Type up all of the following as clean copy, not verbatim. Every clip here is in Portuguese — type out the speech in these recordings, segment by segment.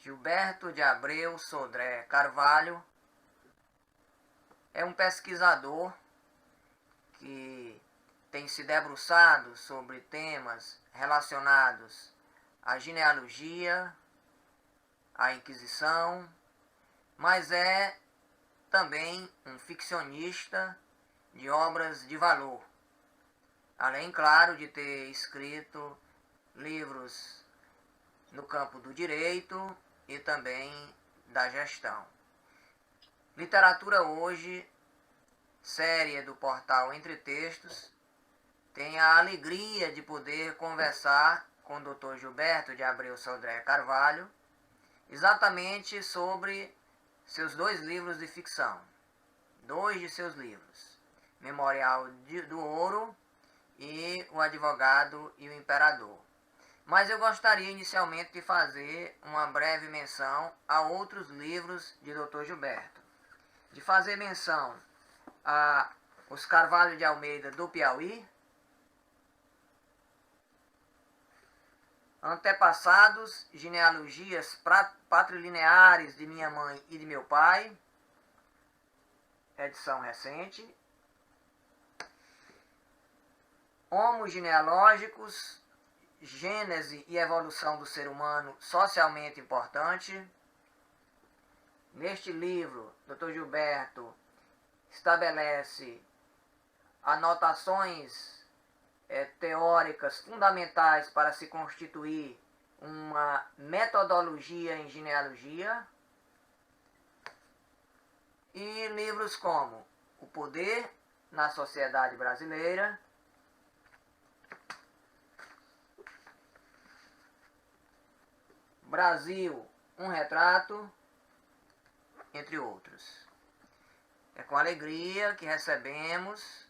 Gilberto de Abreu Sodré Carvalho é um pesquisador que tem se debruçado sobre temas relacionados à genealogia, à Inquisição, mas é também um ficcionista de obras de valor, além, claro, de ter escrito livros no campo do direito e também da gestão. Literatura Hoje, série do portal Entre Textos, tem a alegria de poder conversar com o Dr. Gilberto de Abreu Sodré Carvalho exatamente sobre seus dois livros de ficção. Dois de seus livros, Memorial do Ouro e O Advogado e o Imperador. Mas eu gostaria inicialmente de fazer uma breve menção a outros livros de Dr. Gilberto. De fazer menção a Os Carvalho de Almeida do Piauí, Antepassados, Genealogias Patrilineares de Minha Mãe e de Meu Pai, edição recente. Homos Genealógicos, Gênese e Evolução do Ser Humano Socialmente Importante. Neste livro, Dr. Gilberto estabelece anotações teóricas fundamentais para se constituir uma metodologia em genealogia. E livros como O Poder na Sociedade Brasileira, Brasil, um Retrato, entre outros. É com alegria que recebemos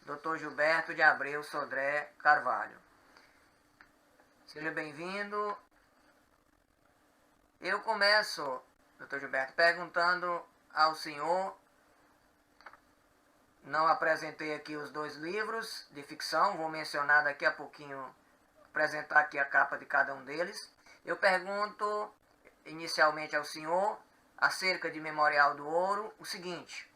Dr. Gilberto de Abreu Sodré Carvalho. Seja bem-vindo. Eu começo, Dr. Gilberto, perguntando ao senhor, não apresentei aqui os dois livros de ficção, vou mencionar daqui a pouquinho, apresentar aqui a capa de cada um deles. Eu pergunto inicialmente ao senhor, acerca de Memorial do Ouro, o seguinte: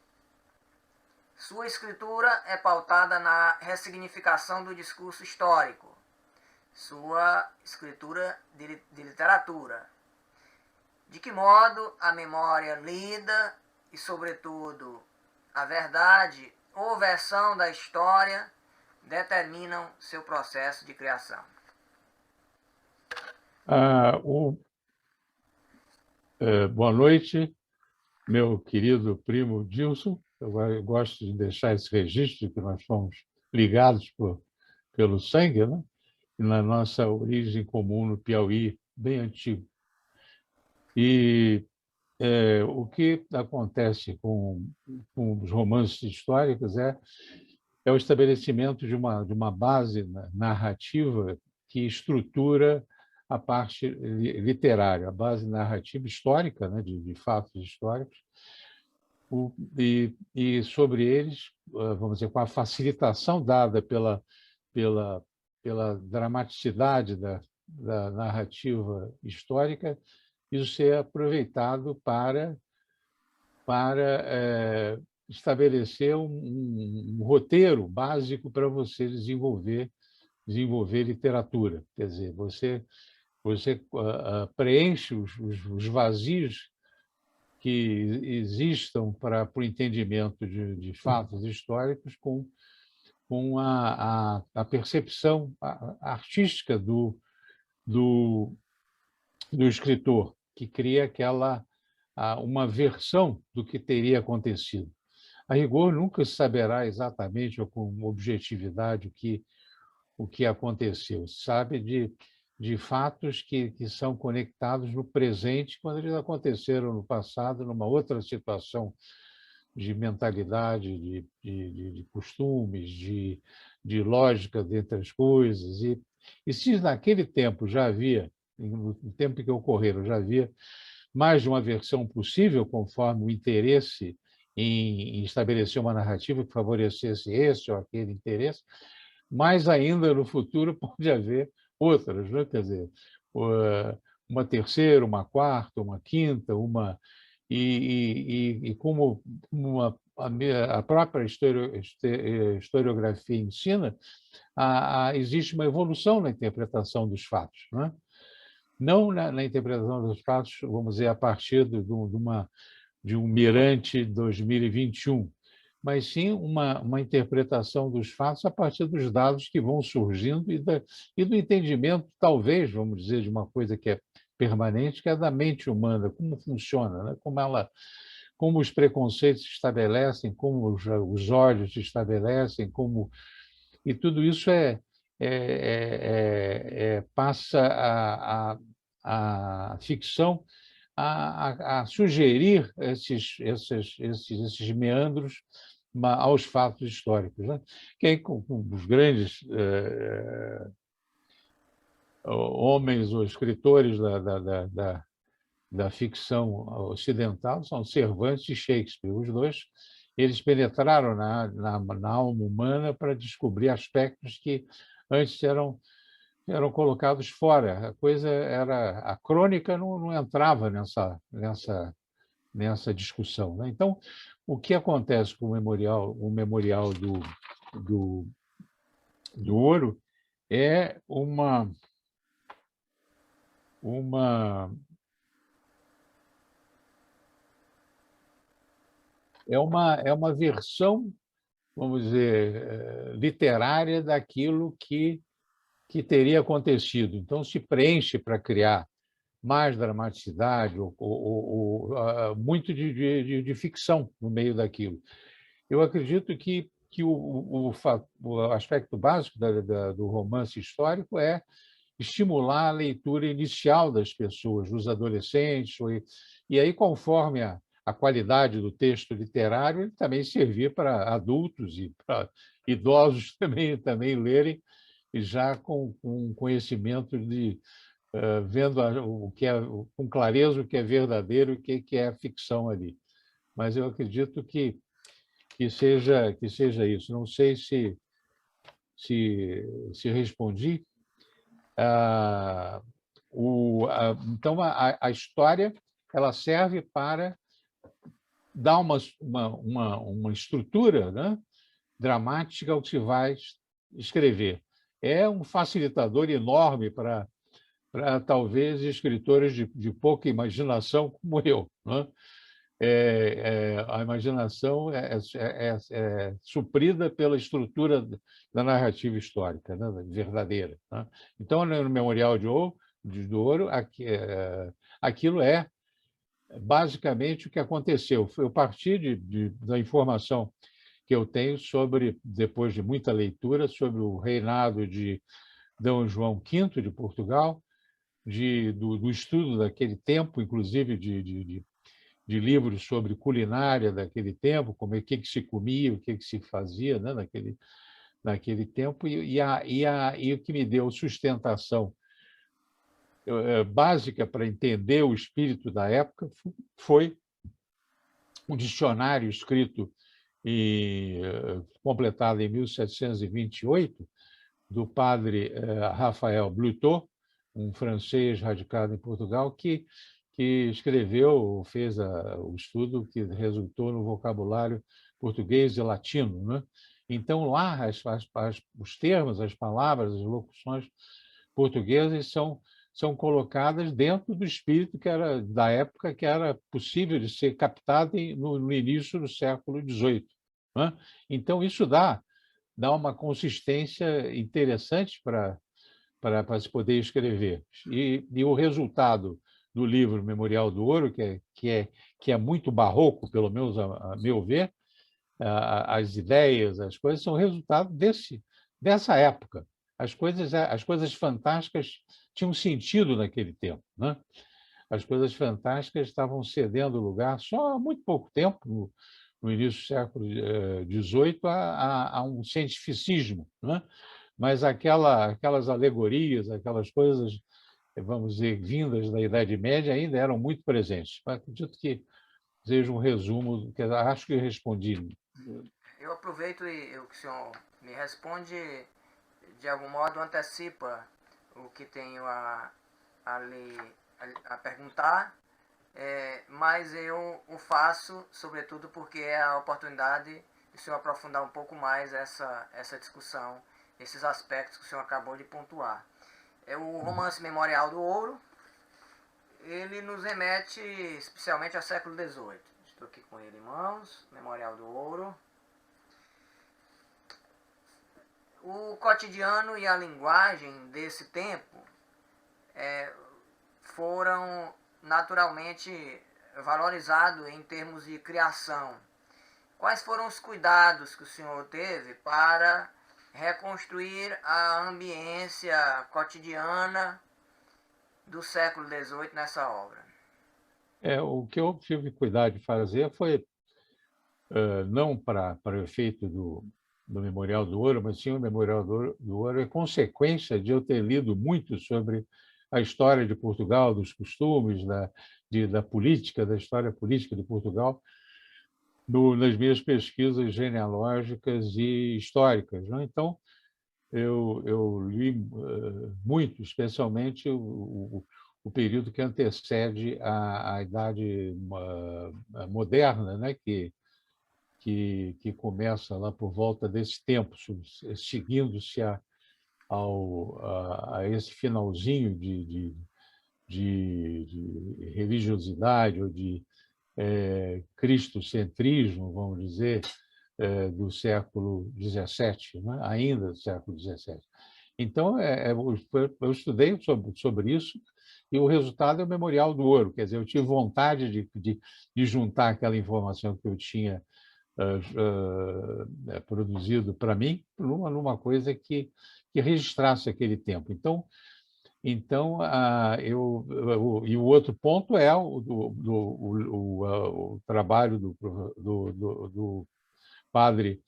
sua escritura é pautada na ressignificação do discurso histórico, sua escritura de literatura. De que modo a memória lida e, sobretudo, a verdade ou versão da história determinam seu processo de criação? Boa noite, meu querido primo Dilson. Eu gosto de deixar esse registro de que nós fomos ligados pelo sangue, né? E na nossa origem comum no Piauí, bem antigo. E o que acontece com os romances históricos é o estabelecimento de uma base narrativa que estrutura a parte literária, a base narrativa histórica, né, de fatos históricos, e sobre eles, vamos dizer, com a facilitação dada pela dramaticidade da narrativa histórica, isso ser aproveitado para estabelecer um roteiro básico para você desenvolver literatura. Quer dizer, você preenche os vazios que existam para o entendimento de fatos históricos com a percepção artística do escritor, que cria uma versão do que teria acontecido. A rigor, nunca se saberá exatamente ou com objetividade o que aconteceu. Se sabe de fatos que são conectados no presente, quando eles aconteceram no passado, numa outra situação de mentalidade, de costumes, de lógica dentre as coisas. E se naquele tempo já havia, no tempo que ocorreram, já havia mais de uma versão possível, conforme o interesse em estabelecer uma narrativa que favorecesse esse ou aquele interesse, mais ainda no futuro pode haver outras, né? Quer dizer, uma terceira, uma quarta, uma quinta, e como a própria historiografia ensina, existe uma evolução na interpretação dos fatos, né? Não na interpretação dos fatos, vamos dizer, a partir de um mirante 2021, mas sim uma interpretação dos fatos a partir dos dados que vão surgindo e do entendimento, talvez, vamos dizer, de uma coisa que é permanente, que é da mente humana, como funciona, né? Como os preconceitos se estabelecem, como os olhos se estabelecem, e tudo isso passa a ficção a sugerir esses meandros aos fatos históricos, né? Que aí, com os grandes homens ou escritores da ficção ocidental são Cervantes e Shakespeare. Os dois eles penetraram na alma humana para descobrir aspectos que antes eram colocados fora. A coisa era a crônica não entrava nessa discussão, né? Então, o que acontece com o memorial do, do ouro é uma é uma versão, vamos dizer, literária daquilo que teria acontecido. Então, se preenche para criar mais dramaticidade muito de ficção no meio daquilo. Eu acredito que o aspecto básico do romance histórico é estimular a leitura inicial das pessoas, dos adolescentes, e aí, conforme a qualidade do texto literário, ele também servir para adultos e para idosos também lerem, e já com conhecimento vendo o que é com clareza o que é verdadeiro e o que é ficção ali. Mas eu acredito que seja isso. Não sei se respondi. Então, a história ela serve para dar uma estrutura, né, dramática ao que se vai escrever. É um facilitador enorme para talvez escritores de pouca imaginação como eu, né? A imaginação é suprida pela estrutura da narrativa histórica, né, verdadeira, né? Então, no Memorial do Ouro, aquilo é basicamente o que aconteceu. Eu parti da informação que eu tenho depois de muita leitura, sobre o reinado de D. João V de Portugal, do estudo daquele tempo, inclusive de livros sobre culinária daquele tempo, como o que se comia, o que se fazia, né, naquele tempo, e o que me deu sustentação básica para entender o espírito da época foi um dicionário escrito completado em 1728, do padre Rafael Blutot, um francês radicado em Portugal, que fez o estudo que resultou no vocabulário português e latino, né? Então, lá, os termos, as palavras, as locuções portuguesas são colocadas dentro do espírito da época, que era possível de ser captado no início do século XVIII, né? Então, isso dá uma consistência interessante para se poder escrever. E o resultado do livro Memorial do Ouro, que é muito barroco, pelo menos a meu ver, as ideias, as coisas são resultado dessa época. As coisas fantásticas tinham sentido naquele tempo, né? As coisas fantásticas estavam cedendo lugar só há muito pouco tempo, no início do século XVIII, a um cientificismo, né? Mas aquelas alegorias, aquelas coisas, vamos dizer, vindas da Idade Média, ainda eram muito presentes. Eu acredito que seja um resumo, que acho que eu respondi. Eu aproveito e o que o senhor me responde, de algum modo, antecipa o que tenho a lhe a perguntar, mas eu o faço, sobretudo, porque é a oportunidade de o senhor aprofundar um pouco mais essa discussão, esses aspectos que o senhor acabou de pontuar. O romance Memorial do Ouro, ele nos remete especialmente ao século XVIII. Estou aqui com ele em mãos, Memorial do Ouro. O cotidiano e a linguagem desse tempo foram naturalmente valorizados em termos de criação. Quais foram os cuidados que o senhor teve para reconstruir a ambiência cotidiana do século XVIII nessa obra? O que eu tive cuidado de fazer foi, não para o efeito do Memorial do Ouro, mas sim o Memorial do Ouro é consequência de eu ter lido muito sobre a história de Portugal, dos costumes, da política, da história política de Portugal, nas minhas pesquisas genealógicas e históricas, né? Então, eu li muito, especialmente o período que antecede a Idade Moderna, né? que começa lá por volta desse tempo, seguindo-se a esse finalzinho de religiosidade ou de cristocentrismo, vamos dizer, do século XVII, né? Ainda do século XVII. Então, eu estudei sobre isso e o resultado é o Memorial do Ouro. Quer dizer, eu tive vontade de juntar aquela informação que eu tinha produzido para mim numa coisa que registrasse aquele tempo. Então e o outro ponto é o trabalho do padre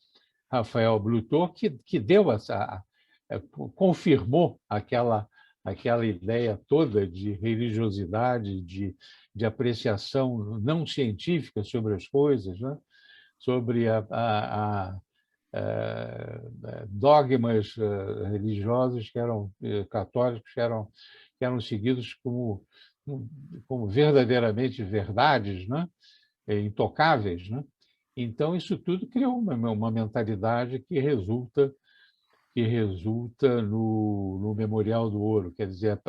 Rafael Blutot, que deu confirmou aquela ideia toda de religiosidade, de apreciação não científica sobre as coisas, né? Sobre dogmas religiosos que eram católicos, que eram seguidos como verdadeiramente verdades, né? Intocáveis, né? Então, isso tudo criou uma mentalidade que resulta no Memorial do Ouro. Quer dizer,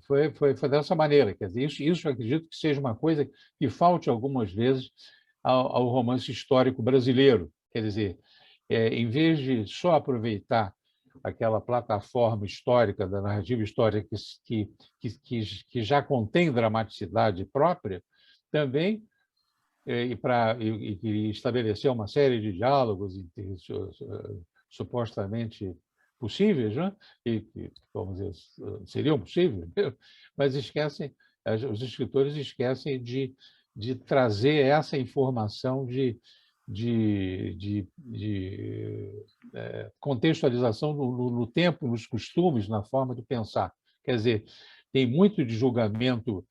foi dessa maneira. Quer dizer, isso eu acredito que seja uma coisa que falte algumas vezes ao romance histórico brasileiro. Quer dizer, em vez de só aproveitar aquela plataforma histórica, da narrativa histórica que já contém dramaticidade própria, também e estabelecer uma série de diálogos supostamente possíveis, né? Vamos dizer, seriam possíveis, mas os escritores esquecem de trazer essa informação de contextualização no tempo, nos costumes, na forma de pensar. Quer dizer, tem muito de julgamento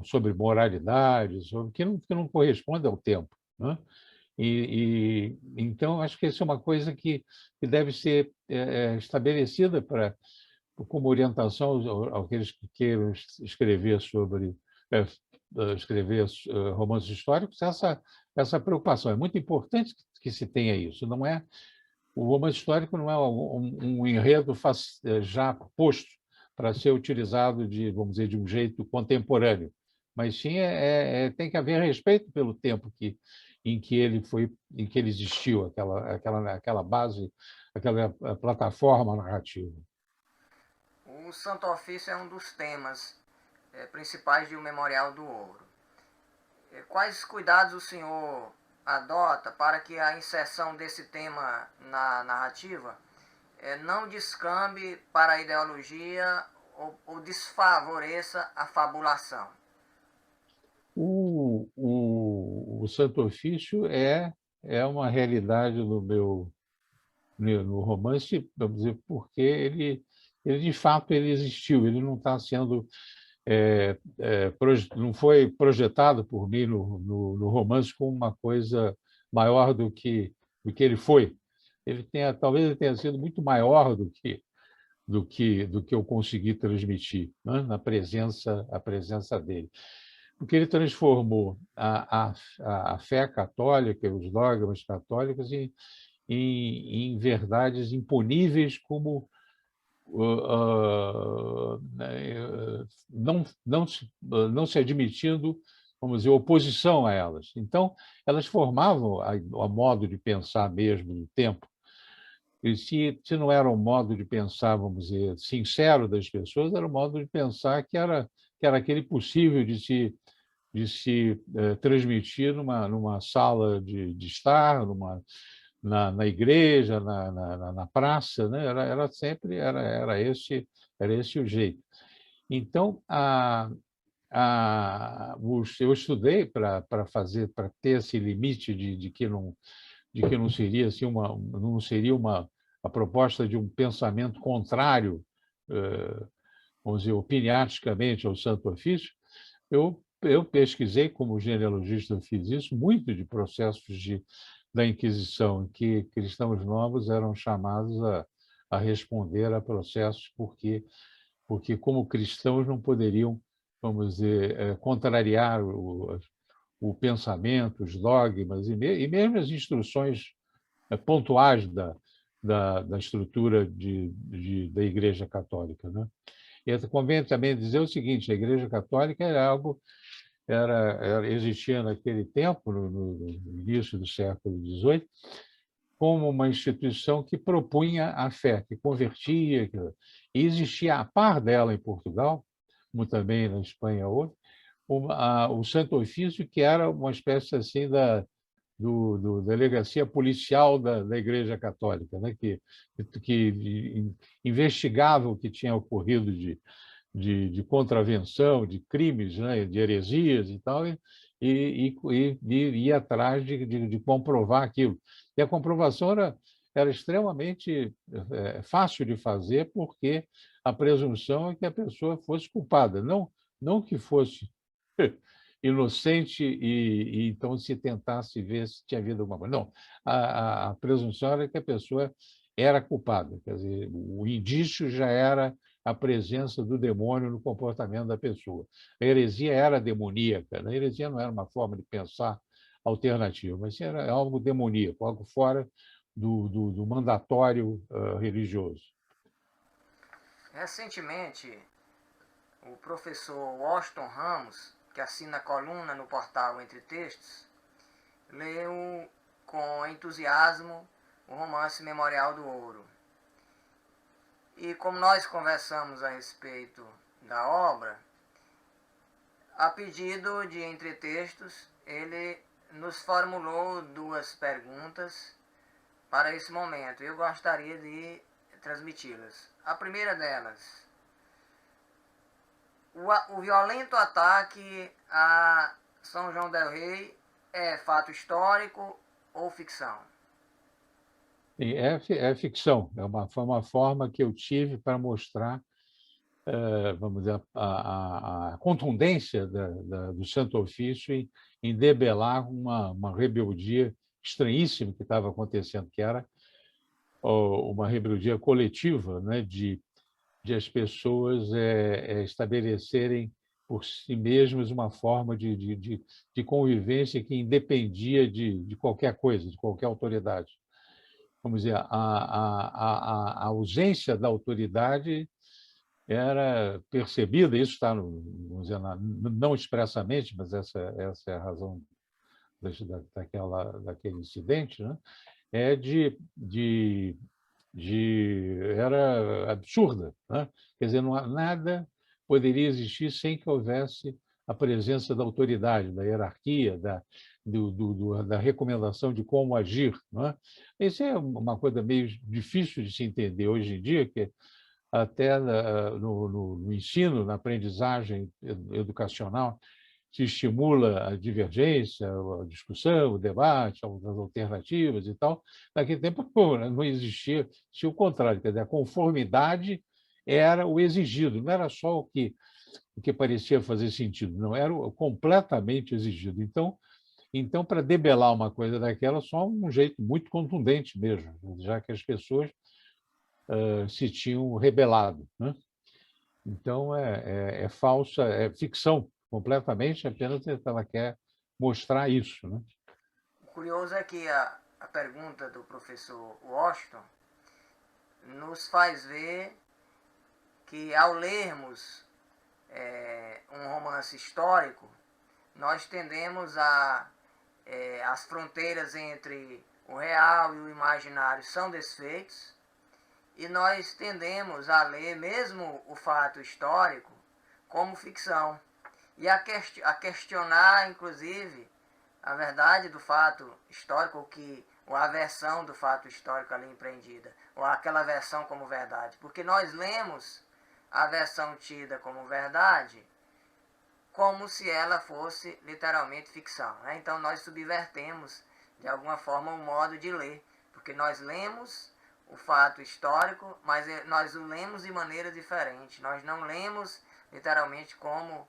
sobre moralidade, que não corresponde ao tempo, né? Então, acho que isso é uma coisa que deve ser estabelecida como orientação àqueles que queiram escrever romances históricos, essa preocupação. É muito importante que se tenha isso. O romance histórico não é um enredo já posto para ser utilizado vamos dizer, de um jeito contemporâneo, mas sim tem que haver respeito pelo tempo em que ele existiu, aquela base, aquela plataforma narrativa. O Santo Ofício é um dos temas principais de O Memorial do Ouro. Quais cuidados o senhor adota para que a inserção desse tema na narrativa não descambe para a ideologia ou desfavoreça a fabulação? O Santo Ofício é uma realidade no romance, vamos dizer, porque ele de fato ele existiu, ele não está sendo não foi projetado por mim no romance como uma coisa maior do que ele foi. Talvez ele tenha sido muito maior do que eu consegui transmitir, né? A presença dele. Porque ele transformou a fé católica, os dogmas católicos, em verdades imponíveis como não se admitindo, vamos dizer, oposição a elas. Então, elas formavam a modo de pensar mesmo do tempo. E se não era um modo de pensar, vamos dizer, sincero das pessoas, era um modo de pensar que era aquele possível de se transmitir numa sala de estar, na igreja, na praça, né? Era sempre era esse o jeito. Então, eu estudei para ter esse limite de que não seria assim não seria a proposta de um pensamento contrário, vamos dizer, opiniaticamente ao Santo Ofício. Eu pesquisei, como genealogista, eu fiz isso, muito de processos da Inquisição, em que cristãos novos eram chamados a responder a processos porque como cristãos, não poderiam, vamos dizer, contrariar o pensamento, os dogmas e mesmo as instruções pontuais da estrutura da Igreja Católica, né? E convém também dizer o seguinte: a Igreja Católica era algo existia naquele tempo, no início do século XVIII, como uma instituição que propunha a fé, que convertia, e existia a par dela em Portugal, como também na Espanha hoje, o Santo Ofício, que era uma espécie assim do delegacia policial da Igreja Católica, né? que investigava o que tinha ocorrido de contravenção, de crimes, né? De heresias e tal, e ir atrás de comprovar aquilo. E a comprovação era extremamente fácil de fazer, porque a presunção é que a pessoa fosse culpada, não que fosse inocente e então se tentasse ver se tinha havido alguma coisa. Não, a presunção era que a pessoa era culpada, quer dizer, o indício já era a presença do demônio no comportamento da pessoa. A heresia era demoníaca, né? A heresia não era uma forma de pensar alternativa, mas era algo demoníaco, algo fora do mandatório religioso. Recentemente, o professor Washington Ramos, que assina a coluna no portal Entre Textos, leu com entusiasmo o romance Memorial do Ouro. E como nós conversamos a respeito da obra, a pedido de Entre Textos, ele nos formulou duas perguntas para esse momento. Eu gostaria de transmiti-las. A primeira delas: o violento ataque a São João del Rei é fato histórico ou ficção? É ficção, foi uma forma que eu tive para mostrar, vamos dizer, a contundência do Santo Ofício em debelar uma rebeldia estranhíssima que estava acontecendo, que era uma rebeldia coletiva, né, de as pessoas estabelecerem por si mesmas uma forma de convivência que independia de qualquer coisa, de qualquer autoridade. Vamos dizer, a ausência da autoridade era percebida, isso está, vamos dizer, não expressamente, mas essa é a razão daquele incidente, né? Era absurda, né? Quer dizer, nada poderia existir sem que houvesse a presença da autoridade, da hierarquia, da recomendação de como agir, não é? Isso é uma coisa meio difícil de se entender hoje em dia, que até no ensino, na aprendizagem educacional, se estimula a divergência, a discussão, o debate, as alternativas e tal. Naquele tempo não existia o contrário, quer dizer, a conformidade era o exigido, não era só o que parecia fazer sentido, não, era o completamente exigido. Então, para debelar uma coisa daquela, só um jeito muito contundente mesmo, já que as pessoas se tinham rebelado, né? Então, é falsa, é ficção completamente, apenas ela quer mostrar isso, né? O curioso é que a pergunta do professor Washington nos faz ver que, ao lermos um romance histórico, nós tendemos as fronteiras entre o real e o imaginário são desfeitos, e nós tendemos a ler mesmo o fato histórico como ficção, e a questionar, inclusive, a verdade do fato histórico, ou a versão do fato histórico ali empreendida, ou aquela versão como verdade. Porque nós lemos a versão tida como verdade como se ela fosse literalmente ficção, né? Então nós subvertemos, de alguma forma, o modo de ler, porque nós lemos o fato histórico, mas nós o lemos de maneira diferente. Nós não lemos literalmente como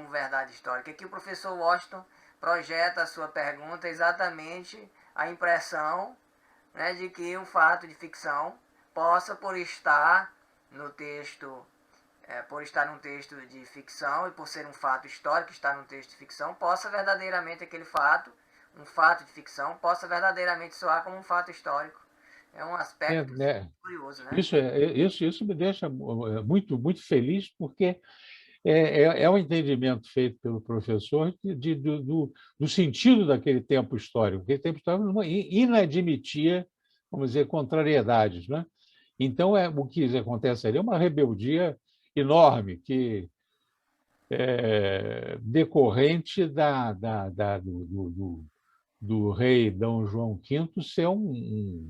verdade histórica. Aqui o professor Washington projeta a sua pergunta exatamente a impressão, né, de que o fato de ficção possa, por estar no texto, por estar num texto de ficção e por ser um fato histórico, estar num texto de ficção, possa verdadeiramente aquele fato, um fato de ficção, possa verdadeiramente soar como um fato histórico. É um aspecto Né? curioso, né? Isso me deixa muito, muito feliz, porque é um entendimento feito pelo professor do sentido daquele tempo histórico. Aquele tempo histórico inadmitia, vamos dizer, contrariedades, né? Então, o que acontece ali é uma rebeldia enorme, que é decorrente do rei Dom João V ser um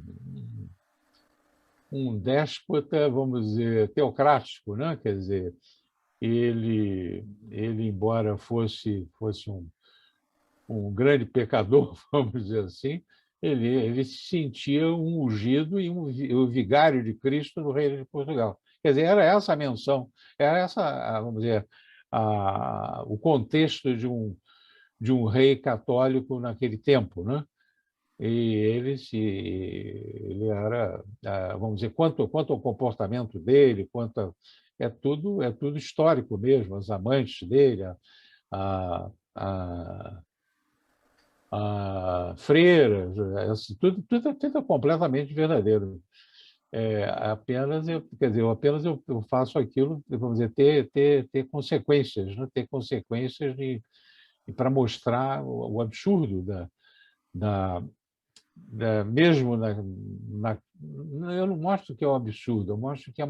déspota, vamos dizer, teocrático, né? Quer dizer, ele embora fosse um grande pecador, vamos dizer assim, ele se sentia um ungido e o vigário de Cristo no reino de Portugal. Quer dizer, era essa a menção, era essa, vamos dizer, o contexto de um rei católico naquele tempo, né? E ele era, vamos dizer, quanto ao comportamento dele, é tudo histórico mesmo, as amantes dele, a, a, freiras, tudo é completamente verdadeiro. Quer dizer, eu faço aquilo, vamos dizer, ter consequências, né? Ter consequências para mostrar o absurdo da, mesmo eu não mostro que é um absurdo, eu mostro que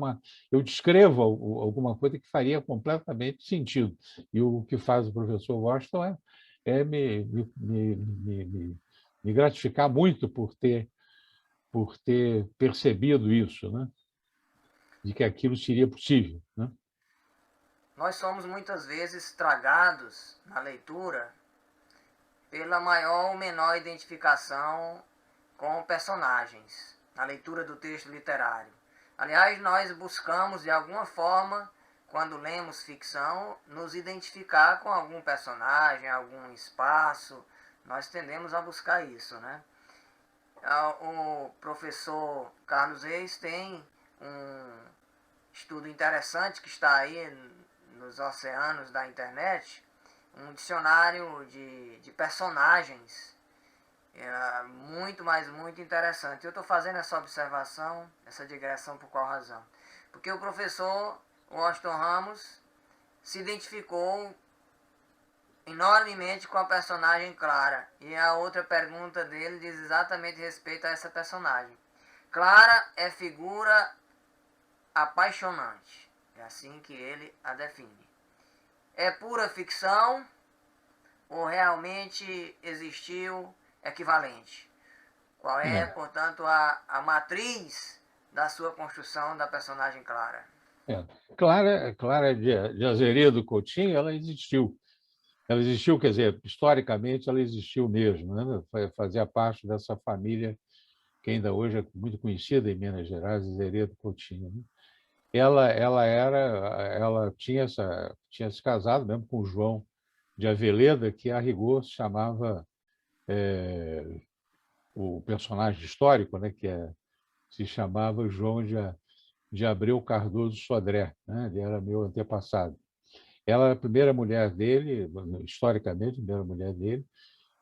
eu descrevo alguma coisa que faria completamente sentido. E o que faz o professor Washington é me gratificar muito por ter percebido isso, né? De que aquilo seria possível, né? Nós somos muitas vezes tragados na leitura pela maior ou menor identificação com personagens, na leitura do texto literário. Aliás, nós buscamos, de alguma forma, quando lemos ficção, nos identificar com algum personagem, algum espaço. Nós tendemos a buscar isso, né? O professor Carlos Reis tem um estudo interessante que está aí nos oceanos da internet, um dicionário de personagens, muito, mas muito interessante. Eu estou fazendo essa observação, essa digressão, por qual razão? Porque o professor Washington Ramos se identificou enormemente com a personagem Clara, e a outra pergunta dele diz exatamente respeito a essa personagem. Clara é figura apaixonante, é assim que ele a define. É pura ficção ou realmente existiu equivalente? Qual é, portanto, a matriz da sua construção da personagem Clara? Clara de Azeredo Coutinho, ela existiu. Ela existiu, quer dizer, historicamente ela existiu mesmo, né? Fazia parte dessa família que ainda hoje é muito conhecida em Minas Gerais, Azeredo Coutinho, né? Ela tinha se casado mesmo com o João de Aveleda, que a rigor se chamava o personagem histórico, né? Se chamava João de Abreu Cardoso Sodré, né? Ele era meu antepassado. Ela era a primeira mulher dele, historicamente, a primeira mulher dele,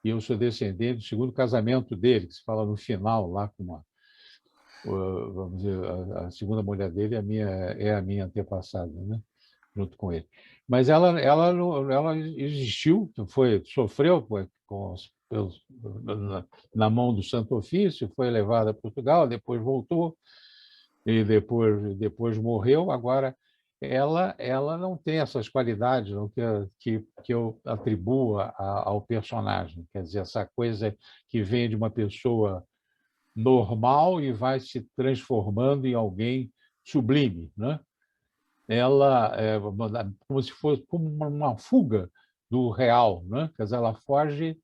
e eu sou descendente do segundo casamento dele, que se fala no final, lá com uma, vamos dizer, a segunda mulher dele é a minha antepassada, né? Junto com ele. Mas ela existiu, sofreu na mão do Santo Ofício, foi levada a Portugal, depois voltou, e depois morreu. Agora, ela não tem essas qualidades não, que eu atribuo ao personagem. Quer dizer, essa coisa que vem de uma pessoa normal e vai se transformando em alguém sublime, né? Ela é como se fosse como uma fuga do real, né? Quer dizer, ela foge,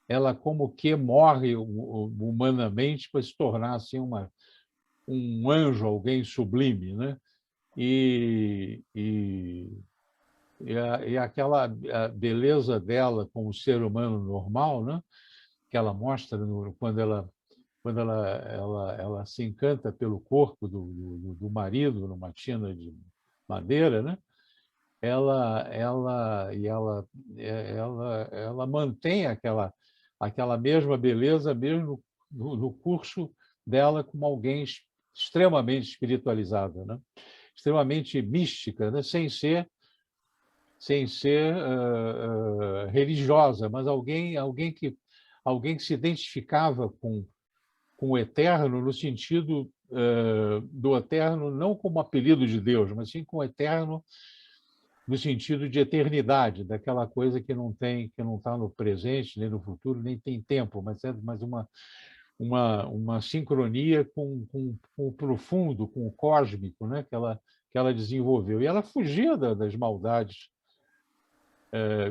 ela como que morre humanamente para se tornar assim um anjo, alguém sublime, né? E, e, e aquela a beleza dela como ser humano normal, né? Que ela mostra quando ela se encanta pelo corpo do marido numa tina de madeira, né? Ela mantém aquela mesma beleza mesmo no curso dela como alguém extremamente espiritualizada, né? Extremamente mística, né? Sem ser religiosa, mas alguém que se identificava com o eterno no sentido do eterno não como apelido de Deus, mas sim com o eterno no sentido de eternidade, daquela coisa que não está no presente, nem no futuro, nem tem tempo, mas é mais uma sincronia com o profundo, com o cósmico, né? que ela desenvolveu. E ela fugia das maldades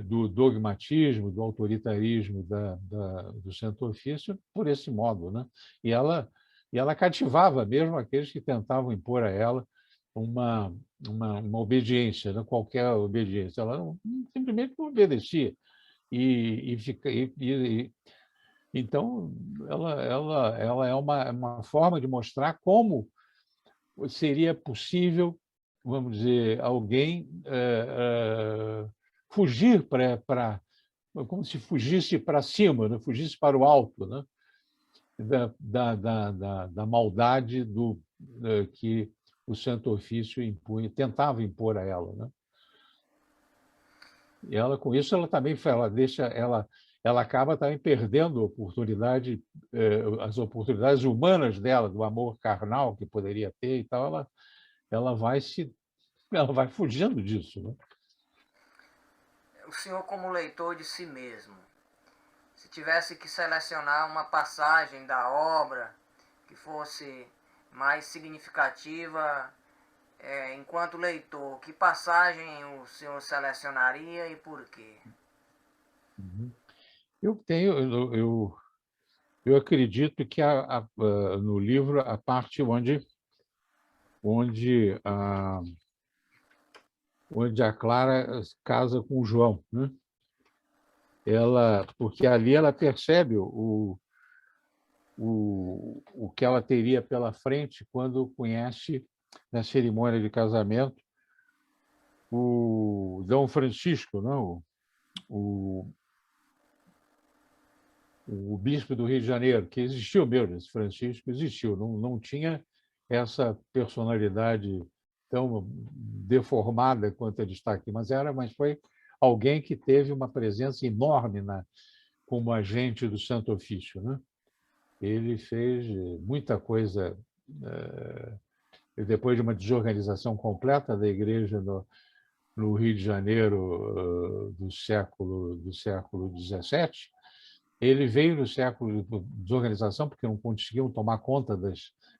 do dogmatismo, do autoritarismo do Santo Ofício por esse modo, né? E ela cativava mesmo aqueles que tentavam impor a ela uma, uma obediência, né? Qualquer obediência. Ela simplesmente não obedecia. Então, ela é uma forma de mostrar como seria possível, vamos dizer, alguém fugir como se fugisse para cima, né? Fugisse para o alto, né? da maldade que o Santo Ofício tentava impor a ela, né? E ela, com isso, ela também ela acaba também perdendo as oportunidades humanas dela, do amor carnal que poderia ter e tal. Ela vai fugindo disso, né? O senhor, como leitor de si mesmo, se tivesse que selecionar uma passagem da obra que fosse mais significativa enquanto leitor, que passagem o senhor selecionaria e por quê? Eu acredito que no livro a parte onde a Clara casa com o João, né? Porque ali ela percebe o que ela teria pela frente quando conhece, na cerimônia de casamento, o Dom Francisco, não? O bispo do Rio de Janeiro, que existiu mesmo, esse Francisco existiu, não tinha essa personalidade tão deformada quanto ele está aqui, mas foi alguém que teve uma presença enorme como agente do Santo Ofício, né? Ele fez muita coisa, depois de uma desorganização completa da igreja no Rio de Janeiro do século XVII. Ele veio no século de desorganização porque não conseguiam tomar conta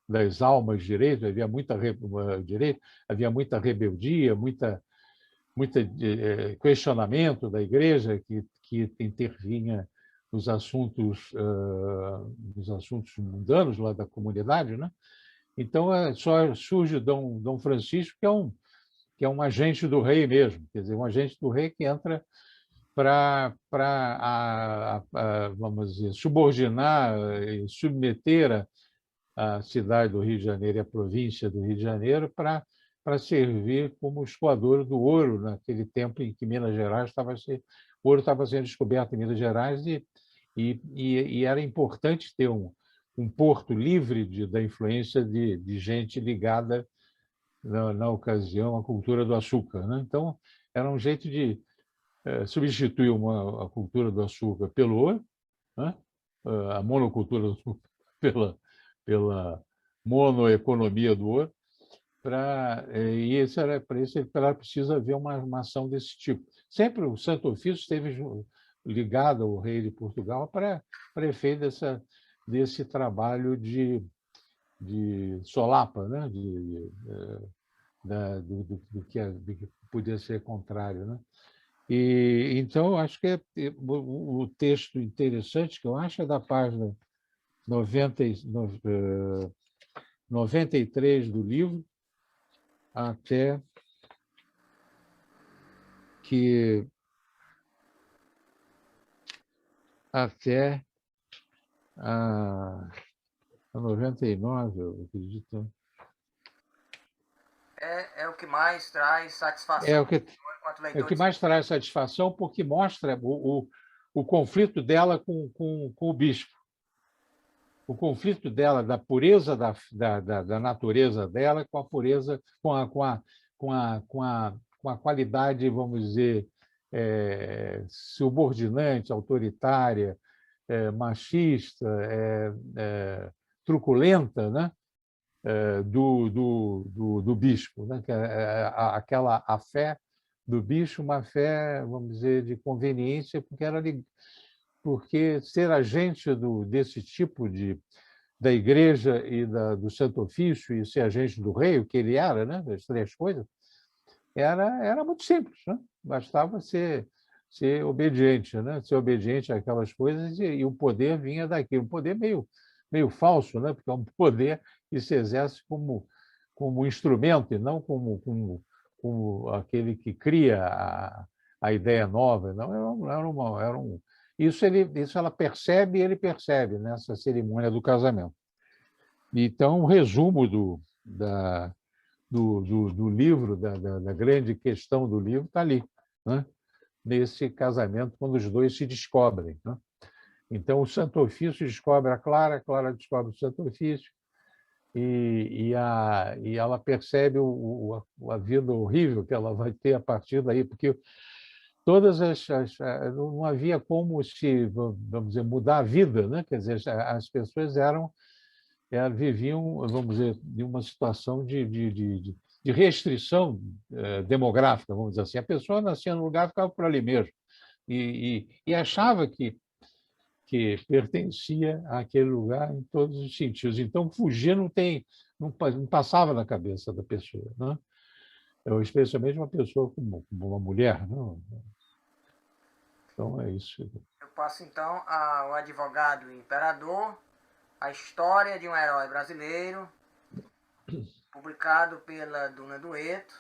das almas direito, havia muita rebeldia, muita questionamento da igreja que intervinha nos assuntos mundanos lá da comunidade, né? Então só surge Dom Francisco, que é um agente do rei mesmo, quer dizer, um agente do rei que entra para vamos dizer, subordinar e submeter a cidade do Rio de Janeiro e a província do Rio de Janeiro para servir como escoador do ouro naquele tempo em que Minas Gerais o ouro estava sendo descoberto em Minas Gerais e era importante ter um porto livre da influência de gente ligada na ocasião à cultura do açúcar, né? Então era um jeito de substituir a cultura do açúcar pelo ouro, né? A monocultura do açúcar pela monoeconomia do ouro. Para isso ela precisa haver uma ação desse tipo. Sempre o Santo Ofício esteve ligado ao rei de Portugal para efeito desse trabalho de solapa, né? Do que podia ser contrário, né? E então acho que o texto interessante que eu acho é da página 93 do livro até que até a 99, eu acredito. É o que mais traz É satisfação enquanto o leitor que de... mais traz satisfação, porque mostra o conflito dela com o bispo. O conflito dela, da pureza da natureza dela com a pureza, com a qualidade, vamos dizer, subordinante, autoritária, machista, truculenta, né? Do bispo, né? Que a fé do bispo, uma fé, vamos dizer, de conveniência, porque ser agente desse tipo da igreja e do Santo Ofício e ser agente do rei, o que ele era, né? Das três coisas, era muito simples, né? Bastava ser obediente, né? Ser obediente àquelas coisas e o poder vinha daquilo. Um poder meio falso, né? Porque é um poder que se exerce como instrumento e não como aquele que cria a ideia nova. Não, isso ela percebe e ele percebe nessa cerimônia do casamento. Então, o resumo do livro, da grande questão do livro, está ali, né? Nesse casamento, quando os dois se descobrem, né? Então, o Santo Ofício descobre a Clara descobre o Santo Ofício, e ela percebe a vida horrível que ela vai ter a partir daí, porque não havia como vamos dizer, mudar a vida, né? Quer dizer, as pessoas viviam, vamos dizer, de uma situação de restrição demográfica, vamos dizer assim. A pessoa nascia no lugar e ficava por ali mesmo, e achava que pertencia àquele lugar em todos os sentidos. Então, fugir não passava na cabeça da pessoa, né? Especialmente uma pessoa como uma mulher. Não? Então, é isso. Eu passo, então, ao Advogado e Imperador, a história de um herói brasileiro, publicado pela Duna Dueto.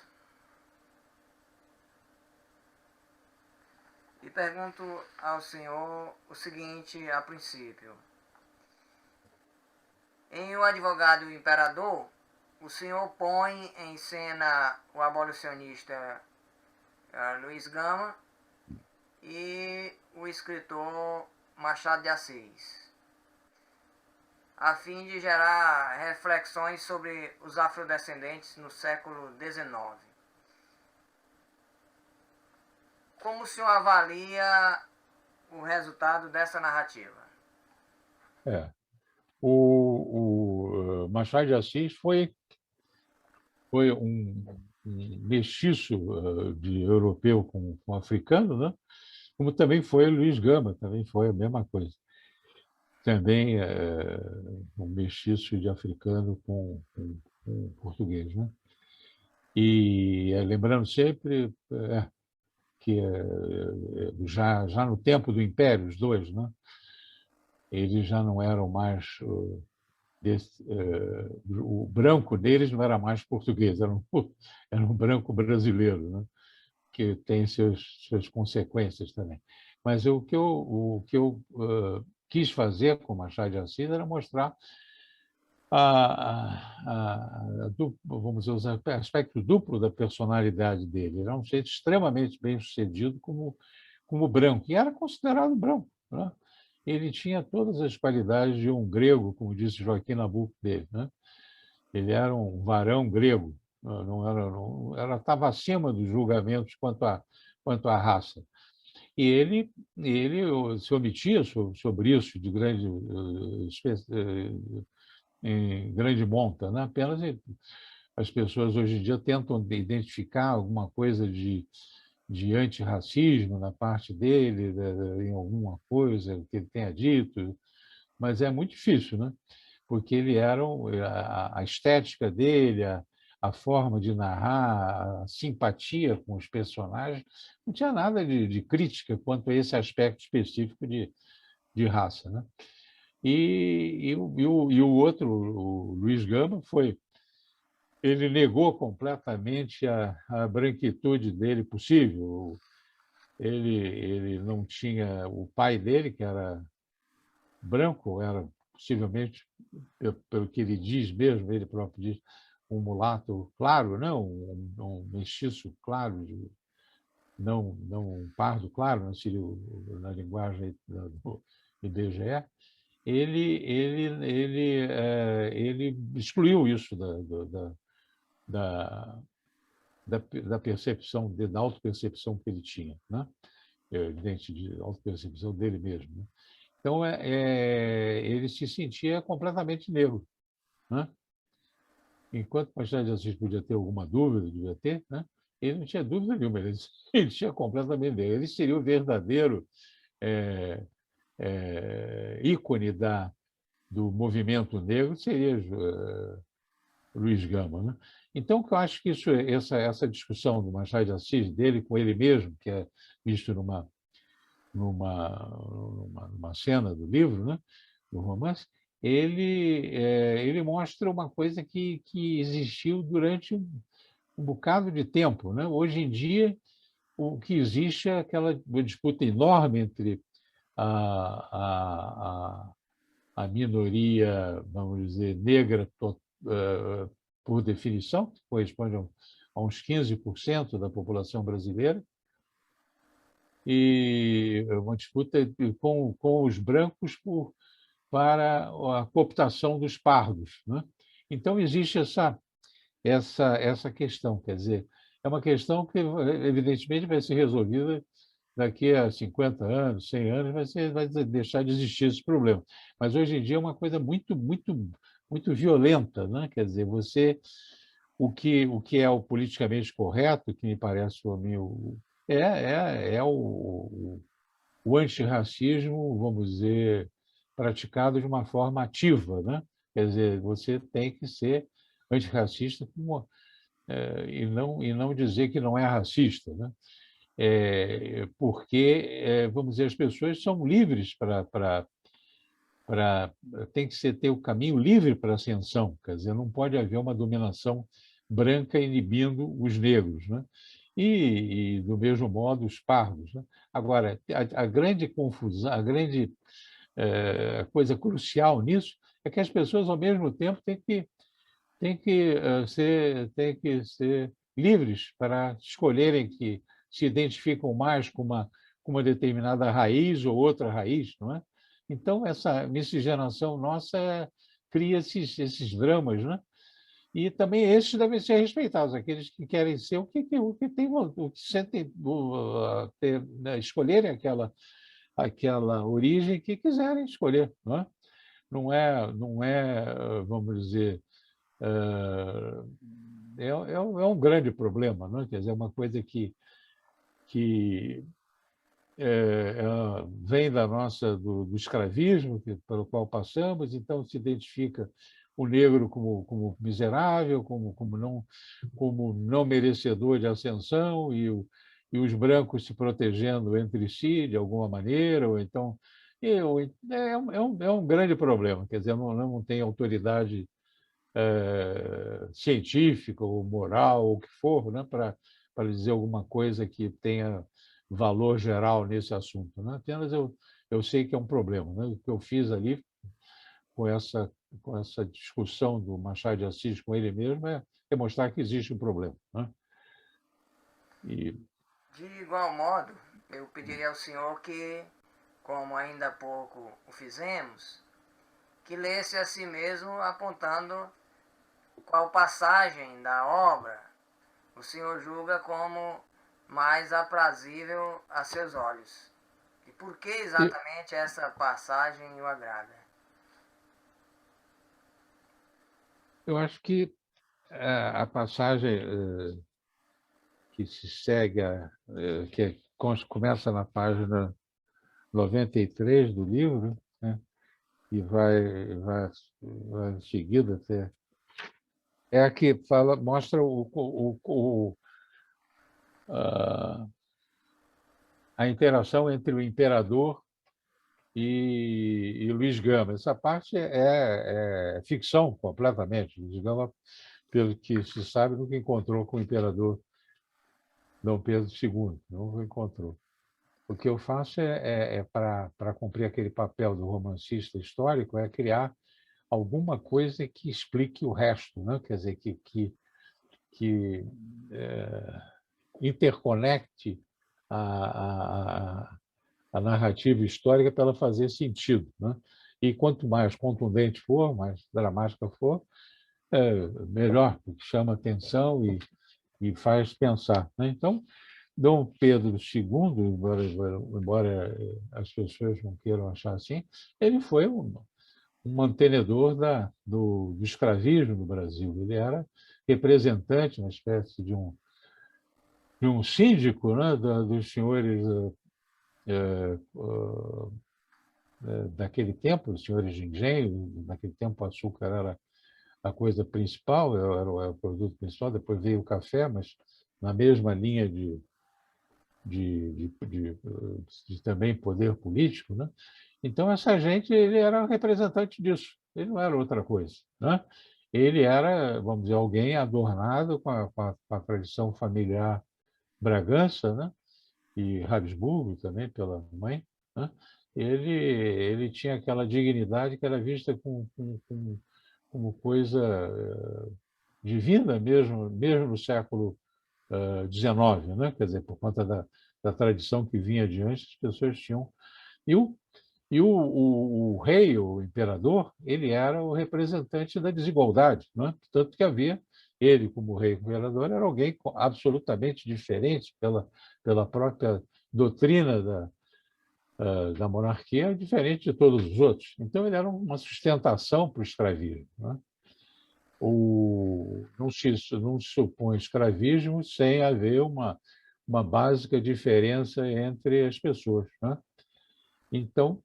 E pergunto ao senhor o seguinte, a princípio. Em O Advogado e o Imperador, o senhor põe em cena o abolicionista Luiz Gama e o escritor Machado de Assis, a fim de gerar reflexões sobre os afrodescendentes no século XIX. Como o senhor avalia o resultado dessa narrativa? O Machado de Assis foi um mestiço de europeu com africano, né? Como também foi Luiz Gama, também foi a mesma coisa. Também um mestiço de africano com português, né? E lembrando sempre que já no tempo do Império, os dois, né? Eles já não eram mais o branco deles não era mais português, era um branco brasileiro, né? Que tem suas consequências também. Mas o que eu quis fazer com Machado de Assis era mostrar vamos dizer, o aspecto duplo da personalidade dele. Ele era um sujeito extremamente bem-sucedido como branco, e era considerado branco, né? Ele tinha todas as qualidades de um grego, como disse Joaquim Nabuco dele, né? Ele era um varão grego, estava acima dos julgamentos quanto à raça. E ele se omitia sobre isso de em grande monta, né? Apenas as pessoas hoje em dia tentam identificar alguma coisa de antirracismo na parte dele, em alguma coisa que ele tenha dito, mas é muito difícil, né? Porque ele era a estética dele, a forma de narrar, a simpatia com os personagens, não tinha nada de crítica quanto a esse aspecto específico de raça, né? E o outro, o Luiz Gama, ele negou completamente a branquitude dele possível. Ele não tinha o pai dele, que era branco, era possivelmente, pelo que ele diz mesmo, ele próprio diz, um mulato claro, não, um mestiço claro, não um pardo claro, não seria na linguagem do IBGE. Ele excluiu isso da, da percepção, da autopercepção que ele tinha, né? Evidente, de autopercepção dele mesmo, né? Então, ele se sentia completamente negro, né? Enquanto Machado de Assis podia ter alguma dúvida, devia ter, né? Ele não tinha dúvida nenhuma, ele tinha completamente negro. Ele seria o verdadeiro ícone do movimento negro, seria Luiz Gama, né? Então, eu acho que essa discussão do Machado de Assis, dele com ele mesmo, que é visto numa cena do livro, né, do romance, ele mostra uma coisa que existiu durante um bocado de tempo, né? Hoje em dia, o que existe é aquela disputa enorme entre a, a minoria, vamos dizer, negra por definição, que corresponde a uns 15% da população brasileira, e uma disputa com os brancos para a cooptação dos pardos, né? Então, existe essa questão, quer dizer, é uma questão que, evidentemente, vai ser resolvida daqui a 50 anos, 100 anos, vai deixar de existir esse problema. Mas, hoje em dia, é uma coisa muito, muito, muito violenta, né? Quer dizer, o que é o politicamente correto, que me parece a mim é o antirracismo, vamos dizer, praticado de uma forma ativa, né? Quer dizer, você tem que ser antirracista e não dizer que não é racista, né? Porque, vamos dizer, as pessoas são livres tem que ter o caminho livre para a ascensão, quer dizer, não pode haver uma dominação branca inibindo os negros, né? E do mesmo modo, os pardos, né? Agora, a grande confusão, a grande coisa crucial nisso é que as pessoas, ao mesmo tempo, têm que ser livres para escolherem que se identificam mais com uma determinada raiz ou outra raiz, não é? Então, essa miscigenação nossa cria esses dramas, né? E também esses devem ser respeitados, aqueles que querem ser o que sentem, né, escolherem aquela origem que quiserem escolher, não é? Não é, vamos dizer, é um grande problema, não é? Quer dizer, é uma coisa que vem do escravismo pelo qual passamos, então se identifica o negro como miserável, como não merecedor de ascensão, e os brancos se protegendo entre si de alguma maneira, ou então. É um grande problema, quer dizer, não tem autoridade científica ou moral, ou o que for, né, para dizer alguma coisa que tenha valor geral nesse assunto, né? Apenas eu sei que é um problema, né? O que eu fiz ali com com essa discussão do Machado de Assis com ele mesmo é mostrar que existe um problema, né? E... De igual modo, eu pediria ao senhor que, como ainda há pouco o fizemos, que lesse a si mesmo apontando qual passagem da obra o senhor julga como mais aprazível a seus olhos. E por que exatamente essa passagem o agrada? Eu acho que a passagem que se segue, que começa na página 93 do livro, né, e vai em seguida até... É a que mostra a interação entre o imperador e Luiz Gama. Essa parte é ficção completamente. Luiz Gama, pelo que se sabe, nunca encontrou com o imperador Dom Pedro II, não encontrou. O que eu faço para cumprir aquele papel do romancista histórico, é criar alguma coisa que explique o resto, né? Quer dizer, que interconecte a narrativa histórica para ela fazer sentido, né? E quanto mais contundente for, mais dramática for, melhor, porque chama atenção e faz pensar, né? Então, Dom Pedro II, embora as pessoas não queiram achar assim, ele foi um mantenedor do escravismo no Brasil. Ele era representante, uma espécie de um síndico, né, dos senhores daquele tempo, os senhores de engenho. Naquele tempo o açúcar era a coisa principal, era o produto principal. Depois veio o café, mas na mesma linha de também poder político, né? Então, essa gente, ele era representante disso, ele não era outra coisa, né? Ele era, vamos dizer, alguém adornado com a tradição familiar Bragança, né? E Habsburgo também, pela mãe, né? Ele tinha aquela dignidade que era vista como coisa divina mesmo no século XIX, né? Quer dizer, por conta da tradição que vinha adiante, as pessoas tinham... E o rei, o imperador, ele era o representante da desigualdade, né? Tanto que havia, ele como rei e imperador, era alguém absolutamente diferente pela própria doutrina da monarquia, diferente de todos os outros. Então, ele era uma sustentação para o escravismo, né? Não se supõe escravismo sem haver uma básica diferença entre as pessoas, né? Então,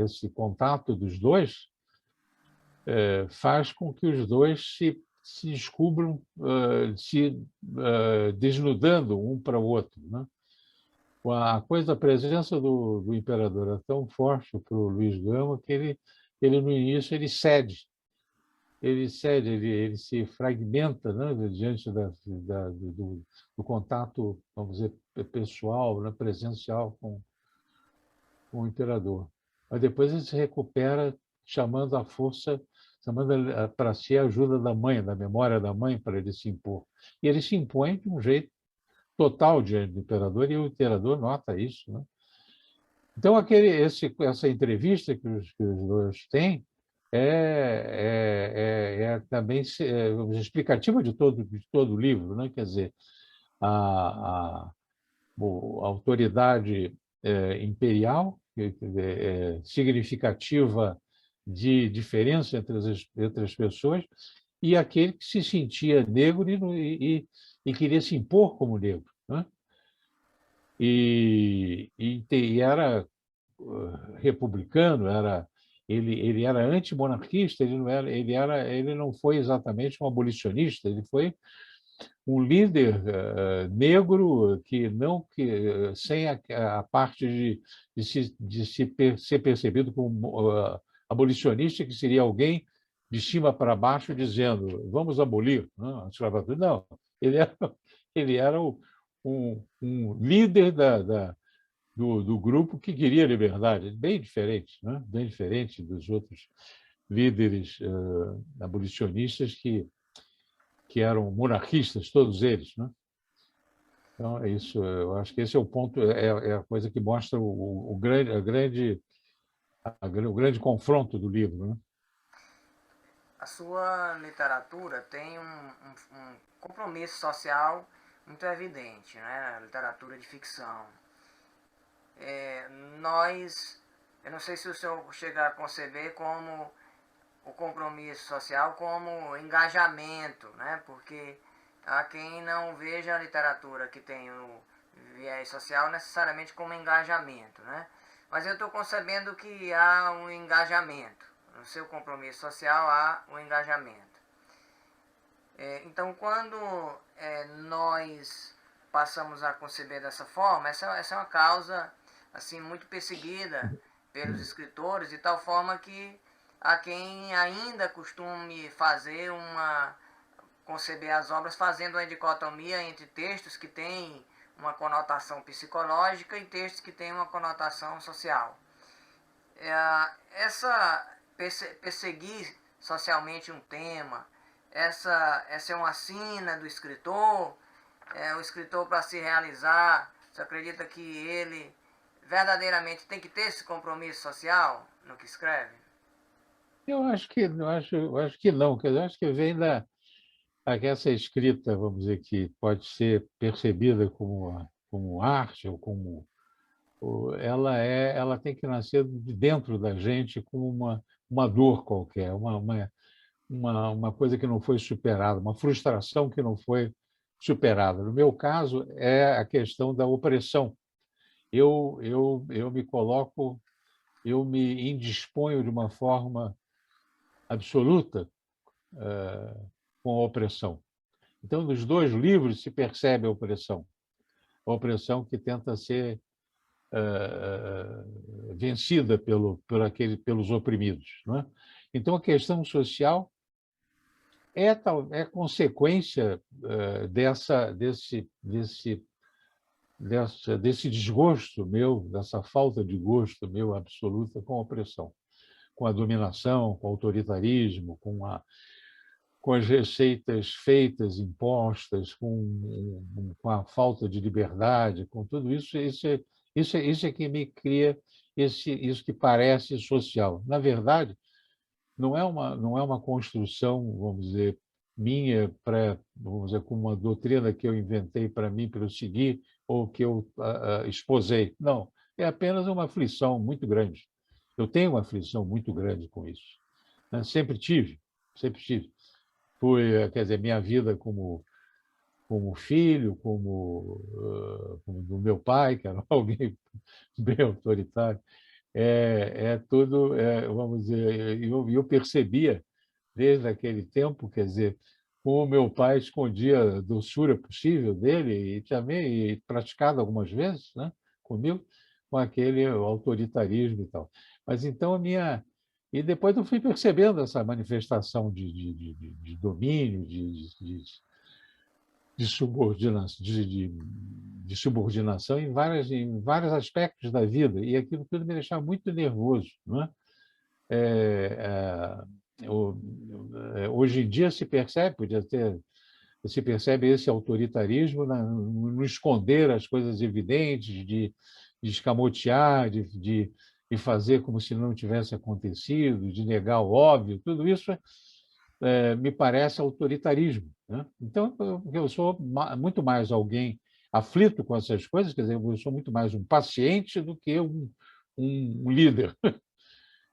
esse contato dos dois faz com que os dois se descubram se desnudando um para o outro, né? A presença do imperador é tão forte para o Luiz Gama que ele no início ele cede, ele se fragmenta, né, diante do contato, vamos dizer, pessoal, né, presencial com o imperador. Mas depois ele se recupera chamando a força, chamando para si a ajuda da mãe, da memória da mãe, para ele se impor. E ele se impõe de um jeito total diante do imperador, e o imperador nota isso, né? Então, essa entrevista que os dois têm também explicativa de todo o livro, né? Quer dizer, a autoridade imperial, significativa de diferença entre as pessoas, e aquele que se sentia negro e queria se impor como negro, né? E era republicano, ele era antimonarquista, ele não foi exatamente um abolicionista, ele foi um líder negro sem a parte de ser percebido como abolicionista, que seria alguém de cima para baixo dizendo vamos abolir, não, a escravatura. Não, ele era um líder do grupo que queria liberdade, bem diferente, né? Bem diferente dos outros líderes abolicionistas que eram monarquistas, todos eles, né? Então, é isso. Eu acho que esse é o ponto, é a coisa que mostra o grande confronto do livro, né? A sua literatura tem um compromisso social muito evidente, né? A literatura de ficção. É, eu não sei se o senhor chega a conceber como o compromisso social como engajamento, né? Porque há quem não veja a literatura que tem o viés social necessariamente como engajamento, né? Mas eu estou concebendo que há um engajamento. No seu compromisso social há um engajamento. Então, quando nós passamos a conceber dessa forma, essa é uma causa assim muito perseguida pelos escritores, de tal forma que há quem ainda costume conceber as obras fazendo uma dicotomia entre textos que têm uma conotação psicológica e textos que têm uma conotação social. Essa perseguir socialmente um tema, essa é uma sina do escritor, o escritor para se realizar, você acredita que ele verdadeiramente tem que ter esse compromisso social no que escreve? Eu acho que não, quer dizer, eu acho que vem essa escrita, vamos dizer, que pode ser percebida como arte ou como ela tem que nascer de dentro da gente como uma dor qualquer, uma coisa que não foi superada, uma frustração que não foi superada. No meu caso, é a questão da opressão. Eu me coloco, eu me indisponho de uma forma absoluta com a opressão. Então, nos dois livros se percebe a opressão que tenta ser vencida pelos oprimidos. Não é? Então, a questão social é consequência desse desgosto meu, dessa falta de gosto meu absoluta com a opressão, com a dominação, com o autoritarismo, com as receitas feitas, impostas, com a falta de liberdade, com tudo isso, isso é que me cria isso que parece social. Na verdade, não é uma construção, vamos dizer, minha para, vamos dizer, como uma doutrina que eu inventei para mim, para eu seguir, ou que eu esposei. Não, é apenas uma aflição muito grande. Eu tenho uma aflição muito grande com isso. Né? Sempre tive, sempre tive. Quer dizer, minha vida como filho, como do meu pai, que era alguém bem autoritário, tudo, vamos dizer, eu percebia desde aquele tempo, quer dizer, como meu pai escondia a doçura possível dele e também praticado algumas vezes, né, comigo, com aquele autoritarismo e tal. Mas então a minha e depois eu fui percebendo essa manifestação de domínio, de subordinação em vários aspectos da vida, e aquilo tudo me deixava muito nervoso. Não é? Hoje em dia se percebe esse autoritarismo no esconder as coisas evidentes, de escamotear, de fazer como se não tivesse acontecido, de negar o óbvio, tudo isso me parece autoritarismo. Né? Então, eu sou muito mais alguém aflito com essas coisas, quer dizer, eu sou muito mais um paciente do que um líder.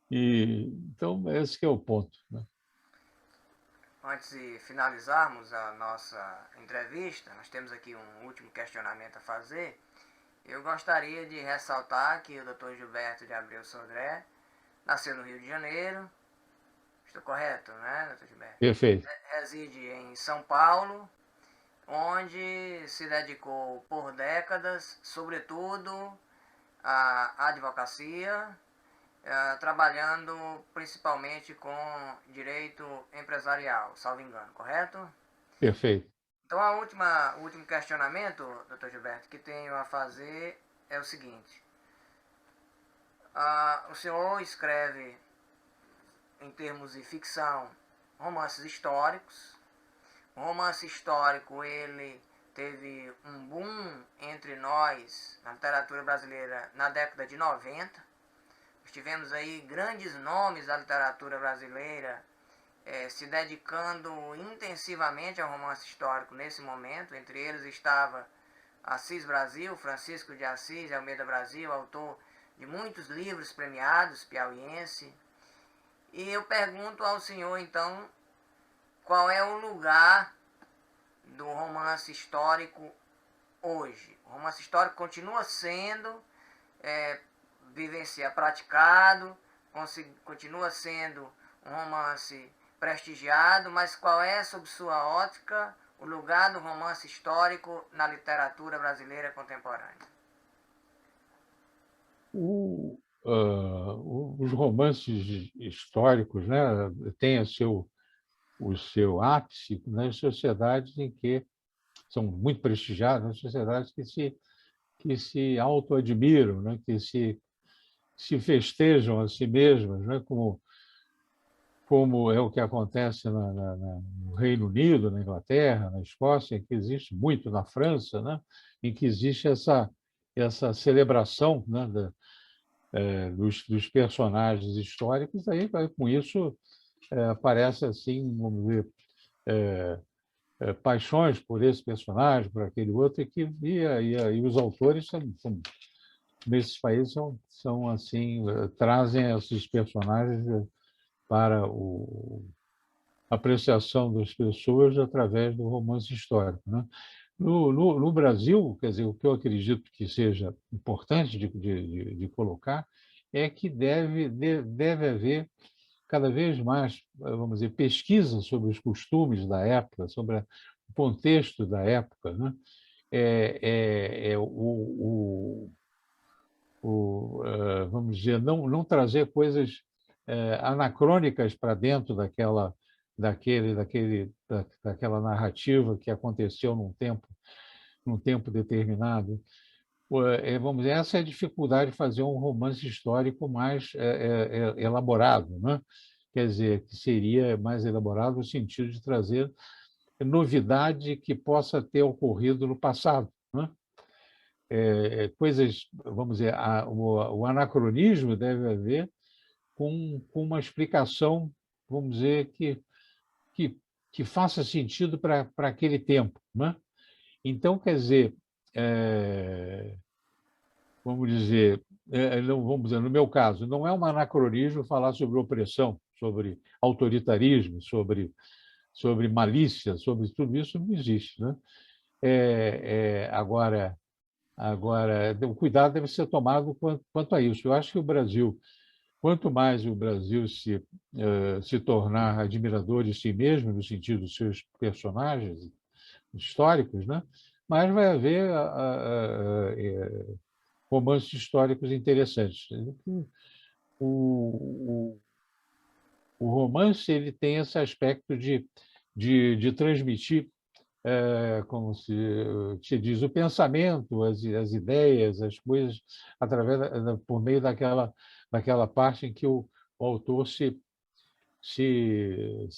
Então, esse que é o ponto. Né? Antes de finalizarmos a nossa entrevista, nós temos aqui um último questionamento a fazer. Eu gostaria de ressaltar que o Dr. Gilberto de Abreu Sodré nasceu no Rio de Janeiro. Estou correto, né, Dr. Gilberto? Perfeito. Reside em São Paulo, onde se dedicou por décadas, sobretudo, à advocacia, trabalhando principalmente com direito empresarial, salvo engano, correto? Perfeito. Então, o último questionamento, Dr. Gilberto, que tenho a fazer é o seguinte. O senhor escreve, em termos de ficção, romances históricos. O romance histórico, ele teve um boom entre nós, na literatura brasileira, na década de 90. Tivemos aí grandes nomes da literatura brasileira se dedicando intensivamente ao romance histórico nesse momento. Entre eles estava Assis Brasil, Francisco de Assis de Almeida Brasil, autor de muitos livros premiados, piauiense. E eu pergunto ao senhor, então, qual é o lugar do romance histórico hoje? O romance histórico continua sendo praticado, continua sendo um romance prestigiado, mas qual é, sob sua ótica, o lugar do romance histórico na literatura brasileira contemporânea? Os romances históricos, né, têm o seu ápice nas sociedades em que são muito prestigiadas, nas sociedades que se autoadmiram, né, que se festejam a si mesmas, né, como é o que acontece no Reino Unido, na Inglaterra, na Escócia, que existe muito na França, né, em que existe essa celebração, né, dos personagens históricos. Aí, com isso, aparece assim, vamos ver, paixões por esse personagem, por aquele outro, e os autores nesses países são assim, trazem esses personagens para a apreciação das pessoas através do romance histórico, né? No Brasil, quer dizer, o que eu acredito que seja importante de colocar é que deve haver cada vez mais, vamos dizer, pesquisa sobre os costumes da época, sobre o contexto da época, né? Vamos dizer, não trazer coisas anacrônicas para dentro daquela narrativa que aconteceu num tempo determinado. Vamos dizer, essa é a dificuldade de fazer um romance histórico mais elaborado, né? Quer dizer, que seria mais elaborado no sentido de trazer novidade que possa ter ocorrido no passado, né? Coisas, vamos dizer, o anacronismo deve haver com uma explicação, vamos dizer, que, que faça sentido para aquele tempo, né? Então, quer dizer, vamos dizer, vamos dizer, no meu caso, não é um anacronismo falar sobre opressão, sobre autoritarismo, sobre malícia, sobre tudo isso não existe, né? Agora, o cuidado deve ser tomado quanto a isso. Eu acho que o Brasil, quanto mais o Brasil se tornar admirador de si mesmo, no sentido dos seus personagens históricos, né? Mais vai haver romances históricos interessantes. O, o romance ele tem esse aspecto de transmitir, como se diz, o pensamento, as ideias, as coisas, por meio daquela parte em que o autor se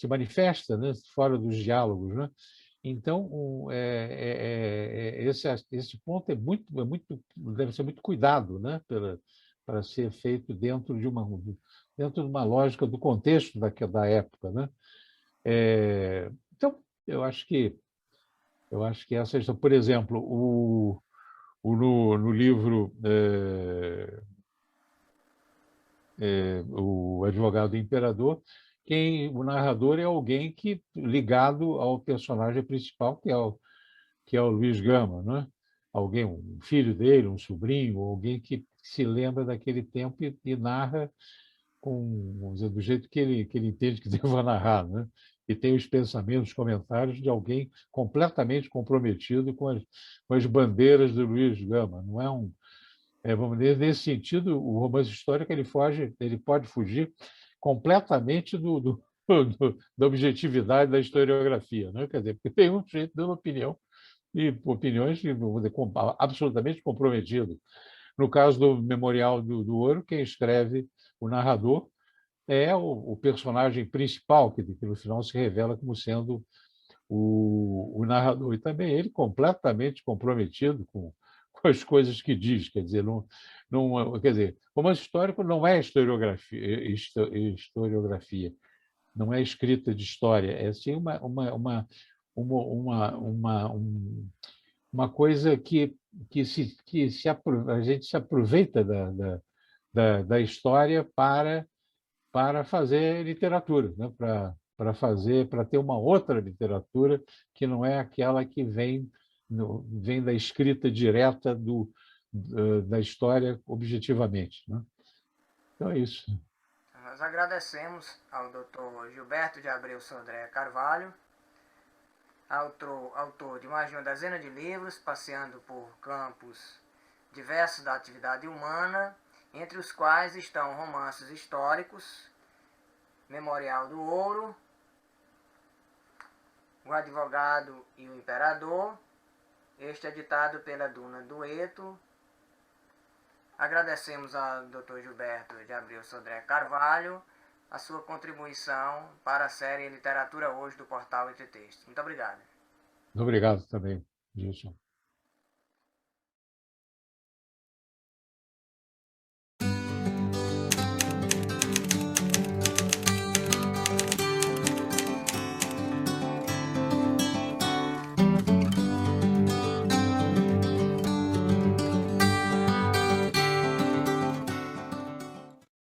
manifesta, né, fora dos diálogos, né? Então, esse ponto deve ser muito cuidado, né, para ser feito dentro de uma lógica do contexto da época, né? Então, eu acho que essa, por exemplo, no livro O Advogado Imperador, o narrador é alguém ligado ao personagem principal, que é o Luiz Gama, né? Alguém, um filho dele, um sobrinho, alguém que se lembra daquele tempo e narra vamos dizer, do jeito que ele entende que deva narrar, né? E tem os pensamentos, os comentários de alguém completamente comprometido com as bandeiras do Luiz Gama. Não é vamos dizer, nesse sentido, o romance histórico ele pode fugir completamente da objetividade da historiografia, né? Quer dizer, porque tem um jeito dando opinião e opiniões absolutamente comprometidas. No caso do Memorial do Ouro, quem escreve, o narrador, é o personagem principal, que no final se revela como sendo o narrador. E também ele completamente comprometido com as coisas que diz. Quer dizer, quer dizer, romance histórico não é historiografia, não é escrita de história, é assim uma coisa a gente se aproveita da história para fazer literatura, né? Para ter uma outra literatura que não é aquela que vem da escrita direta da história objetivamente, né? Então é isso. Nós agradecemos ao Dr. Gilberto de Abreu Sodré Carvalho, autor de mais de uma dezena de livros, passeando por campos diversos da atividade humana, entre os quais estão romances históricos, Memorial do Ouro, O Advogado e o Imperador, este editado pela Duna Dueto. Agradecemos ao Dr. Gilberto de Abreu Sodré Carvalho a sua contribuição para a série Literatura Hoje do portal Entre Textos. Muito obrigado. Obrigado também, Gilson.